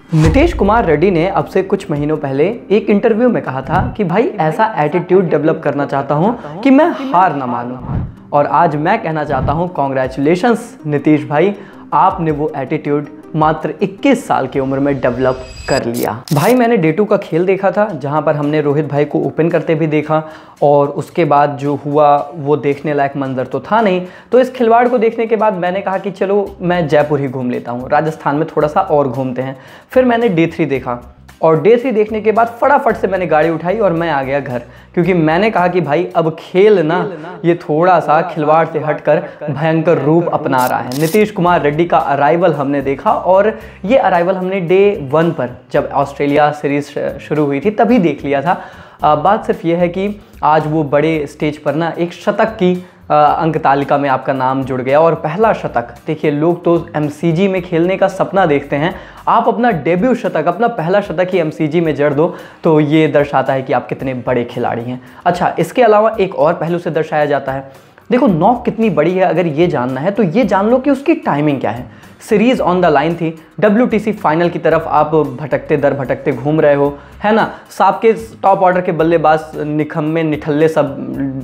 नीतीश कुमार रेड्डी ने अब से कुछ महीनों पहले एक इंटरव्यू में कहा था कि भाई ऐसा एटीट्यूड डेवलप करना चाहता हूं कि मैं हार ना मानूं। और आज मैं कहना चाहता हूं, कॉन्ग्रेचुलेशंस नीतीश भाई, आपने वो एटीट्यूड मात्र 21 साल की उम्र में डेवलप कर लिया। भाई मैंने डे 2 का खेल देखा था, जहां पर हमने रोहित भाई को ओपन करते भी देखा और उसके बाद जो हुआ वो देखने लायक मंजर तो था नहीं। तो इस खिलवाड़ को देखने के बाद मैंने कहा कि चलो मैं जयपुर ही घूम लेता हूं, राजस्थान में थोड़ा सा और घूमते हैं। फिर मैंने डे 3 देखा और डे 3 देखने के बाद फटाफट से मैंने गाड़ी उठाई और मैं आ गया घर, क्योंकि मैंने कहा कि भाई अब खेल ना ये थोड़ा सा खिलवाड़ से हटकर भयंकर रूप अपना रहा है। नीतीश कुमार रेड्डी का अराइवल हमने देखा और ये अराइवल हमने डे 1 पर जब ऑस्ट्रेलिया सीरीज शुरू हुई थी तभी देख लिया था। बात सिर्फ ये है कि आज वो बड़े स्टेज पर ना एक शतक की अंक तालिका में आपका नाम जुड़ गया और पहला शतक। देखिए, लोग तो एमसीजी में खेलने का सपना देखते हैं, आप अपना डेब्यू शतक, अपना पहला शतक ही एमसीजी में जड़ दो तो ये दर्शाता है कि आप कितने बड़े खिलाड़ी हैं। अच्छा, इसके अलावा एक और पहलू से दर्शाया जाता है, देखो नॉक कितनी बड़ी है, अगर ये जानना है तो ये जान लो कि उसकी टाइमिंग क्या है। सीरीज ऑन द लाइन थी, WTC फाइनल की तरफ आप भटकते दर भटकते घूम रहे हो, है ना। साहब के टॉप ऑर्डर के बल्लेबाज निखम्मे निठल्ले सब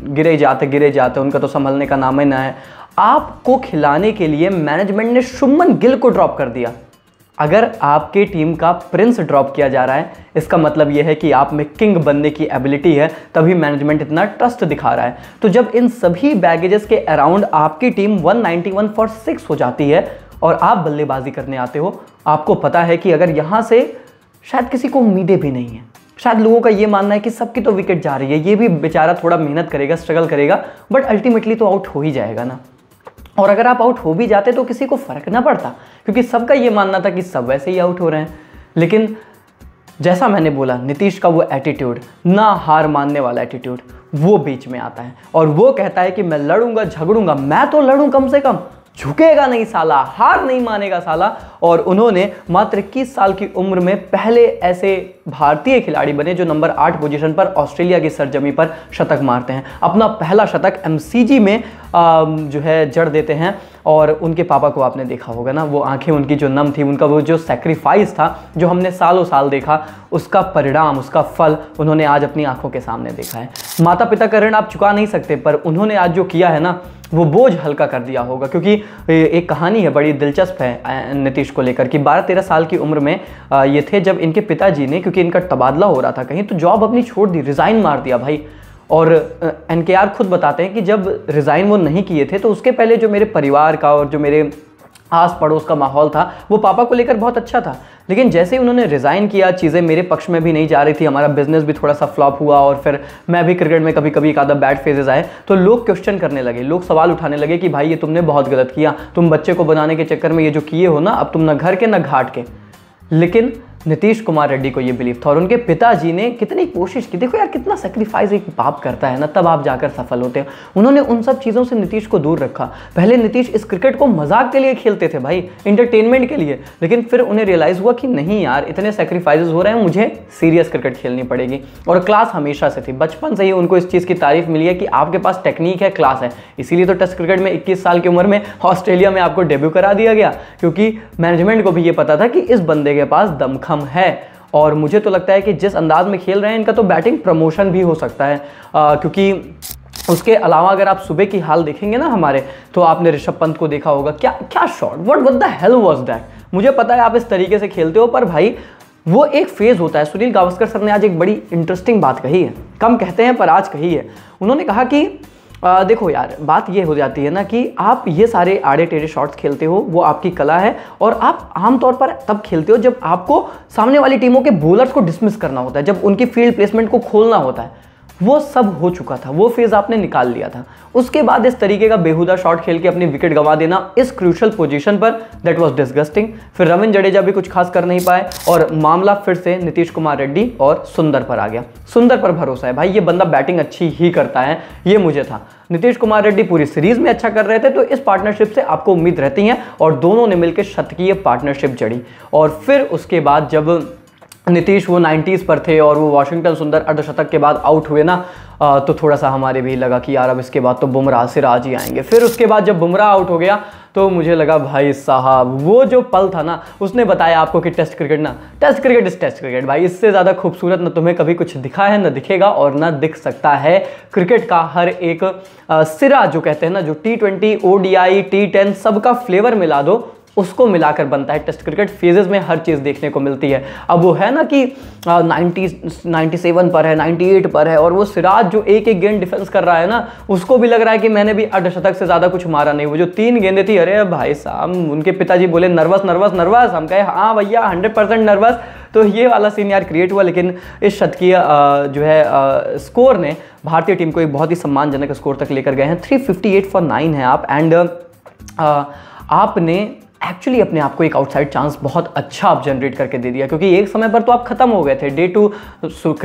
गिरे जाते, उनका तो संभलने का नाम ही ना है। आपको खिलाने के लिए मैनेजमेंट ने शुभमन गिल को ड्रॉप कर दिया। अगर आपके टीम का प्रिंस ड्रॉप किया जा रहा है, इसका मतलब यह है कि आप में किंग बनने की एबिलिटी है, तभी मैनेजमेंट इतना ट्रस्ट दिखा रहा है। तो जब इन सभी बैगेजेस के अराउंड आपकी टीम 191 फॉर 6 हो जाती है और आप बल्लेबाजी करने आते हो, आपको पता है कि अगर यहाँ से शायद किसी को उम्मीदें भी नहीं है, शायद लोगों का ये मानना है कि सबकी तो विकेट जा रही है, ये भी बेचारा थोड़ा मेहनत करेगा, स्ट्रगल करेगा, बट अल्टीमेटली तो आउट हो ही जाएगा ना। और अगर आप आउट हो भी जाते तो किसी को फर्क ना पड़ता, क्योंकि सबका ये मानना था कि सब वैसे ही आउट हो रहे हैं। लेकिन जैसा मैंने बोला, नीतीश का वो एटीट्यूड, ना हार मानने वाला एटीट्यूड, वो बीच में आता है और वो कहता है कि मैं लड़ूंगा झगड़ूंगा, मैं तो लड़ूं कम से कम, झुकेगा नहीं साला, हार नहीं मानेगा साला। और उन्होंने मात्र 21 साल की उम्र में पहले ऐसे भारतीय खिलाड़ी बने जो नंबर 8 पोजीशन पर ऑस्ट्रेलिया की सरजमी पर शतक मारते हैं। अपना पहला शतक एमसीजी में जो है जड़ देते हैं। और उनके पापा को आपने देखा होगा ना, वो आंखें उनकी जो नम थी, उनका वो जो सेक्रीफाइस था जो हमने सालों साल देखा, उसका परिणाम, उसका फल उन्होंने आज अपनी आंखों के सामने देखा है। माता पिता का ऋण आप चुका नहीं सकते, पर उन्होंने आज जो किया है ना, वो बोझ हल्का कर दिया होगा। क्योंकि एक कहानी है बड़ी दिलचस्प है नीतीश को लेकर कि 12-13 साल की उम्र में ये थे जब इनके पिताजी ने, क्योंकि इनका तबादला हो रहा था कहीं, तो जॉब अपनी छोड़ दी, रिज़ाइन मार दिया भाई। और NKR खुद बताते हैं कि जब रिज़ाइन वो नहीं किए थे तो उसके पहले जो मेरे परिवार का और जो मेरे आस पड़ोस का माहौल था वो पापा को लेकर बहुत अच्छा था। लेकिन जैसे ही उन्होंने रिज़ाइन किया, चीज़ें मेरे पक्ष में भी नहीं जा रही थी, हमारा बिजनेस भी थोड़ा सा फ्लॉप हुआ और फिर मैं भी क्रिकेट में कभी कभी एक आधा बैड फेजेस आए, तो लोग क्वेश्चन करने लगे, लोग सवाल उठाने लगे कि भाई ये तुमने बहुत गलत किया, तुम बच्चे को बनाने के चक्कर में ये जो किए हो ना, अब तुम ना घर के ना घाट के। लेकिन नीतीश कुमार रेड्डी को ये बिलीव था और उनके पिताजी ने कितनी कोशिश की। देखो यार, कितना सेक्रीफाइस एक बाप करता है ना, तब आप जाकर सफल होते हैं। उन्होंने उन सब चीज़ों से नीतीश को दूर रखा। पहले नीतीश इस क्रिकेट को मजाक के लिए खेलते थे भाई, इंटरटेनमेंट के लिए, लेकिन फिर उन्हें रियलाइज़ हुआ कि नहीं यार, इतने सेक्रीफाइसेस हो रहे हैं, मुझे सीरियस क्रिकेट खेलनी पड़ेगी। और क्लास हमेशा से थी, बचपन से ही उनको इस चीज़ की तारीफ मिली है कि आपके पास टेक्निक है, क्लास है। इसीलिए तो टेस्ट क्रिकेट में 21 साल की उम्र में ऑस्ट्रेलिया में आपको डेब्यू करा दिया गया, क्योंकि मैनेजमेंट को भी ये पता था कि इस बंदे के पास दमखम है। और मुझे तो लगता है कि जिस अंदाज में खेल रहे हैं, इनका तो बैटिंग प्रमोशन भी हो सकता है, क्योंकि उसके अलावा अगर आप सुबह की हाल देखेंगे ना हमारे, तो आपने ऋषभ पंत को देखा होगा, क्या shot, what the hell was that. मुझे पता है आप इस तरीके से खेलते हो, पर भाई वो एक फेज होता है। सुनील गावस्कर सर ने आज एक बड़ी इंटरेस्टिंग बात कही है, कम कहते हैं पर आज कही है। उन्होंने कहा कि देखो यार, बात ये हो जाती है ना कि आप ये सारे आड़े टेढ़े शॉट्स खेलते हो, वो आपकी कला है, और आप आमतौर पर तब खेलते हो जब आपको सामने वाली टीमों के बॉलर्स को डिसमिस करना होता है, जब उनकी फील्ड प्लेसमेंट को खोलना होता है। वो सब हो चुका था, वो फेज आपने निकाल लिया था। उसके बाद इस तरीके का बेहुदा शॉट खेल के अपनी विकेट गंवा देना इस क्रूशल पोजीशन पर, दैट वाज डिस्गस्टिंग। फिर रविंद्र जडेजा भी कुछ खास कर नहीं पाए और मामला फिर से नीतीश कुमार रेड्डी और सुंदर पर आ गया। सुंदर पर भरोसा है भाई, ये बंदा बैटिंग अच्छी ही करता है, ये मुझे था। नीतीश कुमार रेड्डी पूरी सीरीज में अच्छा कर रहे थे, तो इस पार्टनरशिप से आपको उम्मीद रहती है, और दोनों ने मिलकर शतकीय पार्टनरशिप जड़ी। और फिर उसके बाद जब नीतीश वो 90s पर थे और वो वाशिंगटन सुंदर अर्धशतक के बाद आउट हुए ना, तो थोड़ा सा हमारे भी लगा कि यार अब इसके बाद तो बुमराह सिराज ही आएंगे। फिर उसके बाद जब बुमराह आउट हो गया तो मुझे लगा भाई साहब वो जो पल था ना, उसने बताया आपको कि टेस्ट क्रिकेट ना, test cricket is test cricket भाई। इससे ज़्यादा खूबसूरत ना तुम्हें कभी कुछ दिखा है, ना दिखेगा और ना दिख सकता है। क्रिकेट का हर एक सिरा जो कहते हैं ना, जो T20, ODI, T10 सबका फ्लेवर मिला दो, उसको मिलाकर बनता है टेस्ट क्रिकेट। फेजेस में हर चीज़ देखने को मिलती है। अब वो है ना कि 97 पर है, 98 पर है, और वो सिराज जो एक गेंद डिफेंस कर रहा है ना, उसको भी लग रहा है कि मैंने भी अर्धशतक से ज़्यादा कुछ मारा नहीं। वो जो 3 गेंदें थी, अरे भाई साहब, उनके पिताजी बोले नर्वस नर्वस नर्वस, हम कहे हाँ भैया 100% नर्वस। तो ये वाला सीन यार क्रिएट हुआ। लेकिन इस शतकीय जो है स्कोर ने भारतीय टीम को एक बहुत ही सम्मानजनक स्कोर तक लेकर गए हैं। 358 for 9 है आप। एंड आपने एक्चुअली अपने आप को एक आउटसाइड चांस बहुत अच्छा आप जनरेट करके दे दिया, क्योंकि एक समय पर तो आप खत्म हो गए थे। डे 2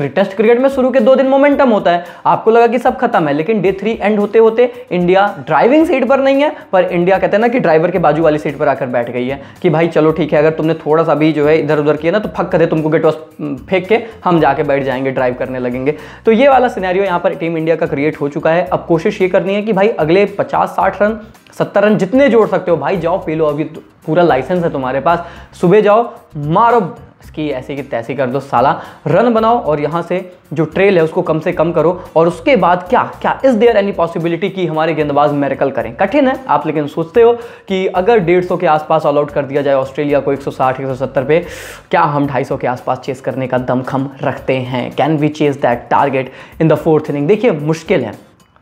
टेस्ट क्रिकेट में शुरू के 2 दिन मोमेंटम होता है, आपको लगा कि सब खत्म है, लेकिन डे 3 एंड होते होते इंडिया ड्राइविंग सीट पर नहीं है, पर इंडिया कहते हैं ना कि ड्राइवर के बाजू वाली सीट पर आकर बैठ गई है कि भाई चलो ठीक है, अगर तुमने थोड़ा सा भी जो है इधर उधर किया ना, तो फक करे तुमको गेट टॉस फेंक के हम जाके बैठ जाएंगे, ड्राइव करने लगेंगे। तो ये वाला सिनेरियो यहाँ पर टीम इंडिया का क्रिएट हो चुका है। अब कोशिश ये करनी है कि भाई अगले 50-60 रन, 70 रन जितने जोड़ सकते हो भाई, जाओ पी लो, अभी पूरा लाइसेंस है तुम्हारे पास। सुबह जाओ, मारो इसकी ऐसी की तैसी कर दो साला, रन बनाओ और यहाँ से जो ट्रेल है उसको कम से कम करो। और उसके बाद क्या इज देयर एनी पॉसिबिलिटी कि हमारे गेंदबाज मेरेकल करें? कठिन है आप, लेकिन सोचते हो कि अगर 150 के आसपास ऑल आउट कर दिया जाए ऑस्ट्रेलिया को 160-170 पे, क्या हम 250 के आसपास चेस करने का दमखम रखते हैं? Can we chase that target in the 4th inning? देखिए मुश्किल है।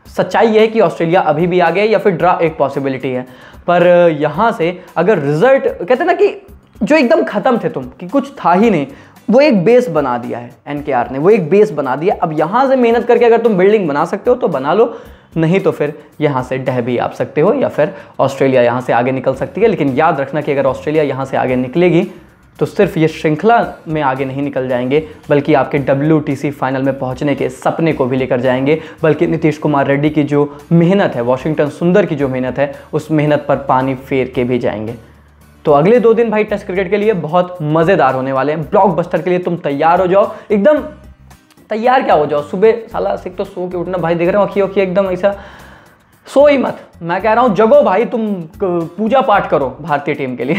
सच्चाई यह है कि ऑस्ट्रेलिया अभी भी आगे है या फिर ड्रा एक पॉसिबिलिटी है, पर यहाँ से अगर रिजल्ट कहते हैं ना कि जो एकदम खत्म थे तुम, कि कुछ था ही नहीं, वो एक बेस बना दिया है NKR ने, वो एक बेस बना दिया। अब यहाँ से मेहनत करके अगर तुम बिल्डिंग बना सकते हो तो बना लो, नहीं तो फिर यहाँ से ढह भी आप सकते हो, या फिर ऑस्ट्रेलिया यहाँ से आगे निकल सकती है। लेकिन याद रखना कि अगर ऑस्ट्रेलिया यहाँ से आगे निकलेगी तो सिर्फ ये श्रृंखला में आगे नहीं निकल जाएंगे, बल्कि आपके WTC फाइनल में पहुंचने के सपने को भी लेकर जाएंगे। बल्कि नीतीश कुमार रेड्डी की जो मेहनत है, वॉशिंगटन सुंदर की जो मेहनत है, उस मेहनत पर पानी फेर के भी जाएंगे। तो अगले 2 दिन भाई टेस्ट क्रिकेट के लिए बहुत मज़ेदार होने वाले हैं। ब्लॉकबस्टर के लिए तुम तैयार हो जाओ, एकदम तैयार क्या हो जाओ। सुबह साला सिख तो सो के उठना भाई, देख रहे हो अखी एकदम ऐसा, सो ही मत, मैं कह रहा हूँ जगो भाई, तुम पूजा पाठ करो भारतीय टीम के लिए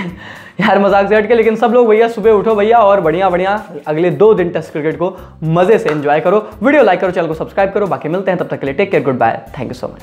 यार मजाक से हट के। लेकिन सब लोग भैया सुबह उठो भैया, और बढ़िया बढ़िया अगले 2 दिन टेस्ट क्रिकेट को मजे से एंजॉय करो। वीडियो लाइक करो, चैनल को सब्सक्राइब करो। बाकी मिलते हैं तब तक के लिए, take care, good bye, thank you so much.